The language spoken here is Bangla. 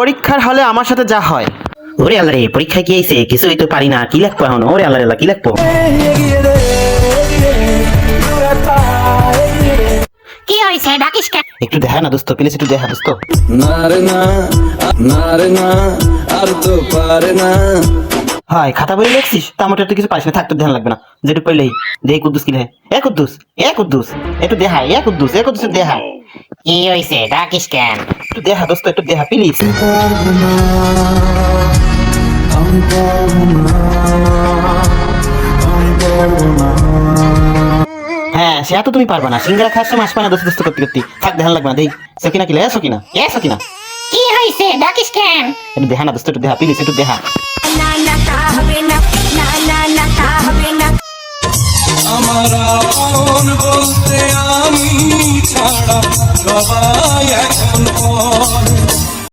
পরীক্ষার হলে আমার সাথে যা হয়। ওরে আল্লাহ রে, পরীক্ষা কি আইছে? কিছুই তো পারি না, কি লিখবো এখন? ওরে আল্লাহ আল্লাহ, কি লিখবো? কি হইছে ডাকিস কেন? একটু দেখা না দোস্ত, প্লিজ একটু দেখা দোস্ত। আর তো পারে না। হাই, খাতা বই লিখছিস? তা আমার তো কিছু পারিস না, থাক, তোর ধ্যান লাগবে না। যেটুকু পাইলেই দেখ কুদ্দুস কি লেখে। কুদ্দুস, কুদ্দুস, একটু দেখা, কুদ্দুস, কুদ্দুস দেখা, কি হইছে ডাকিস কেন? একটু দেখা দোস্ত, একটু দেখা প্লিজ। হ্যাঁ, সে তো তুমি পারবা না। সিঙ্গারা খাওয়ার সময় আসবে না দোস্ত দোস্ত করতে করতে। থাক, ধ্যান লাগবে না। দেই সকিনা কি লে, সকিনা সকিনা, কি হইছে ডাকিস কেন? একটু দেখা না দোস্ত, একটু দেখা প্লিজ, একটু দেখা। না না তা হবে না, না না না তা হবে না। আমার আপন বলতে আমি ছাড়া সবাই এখন পর।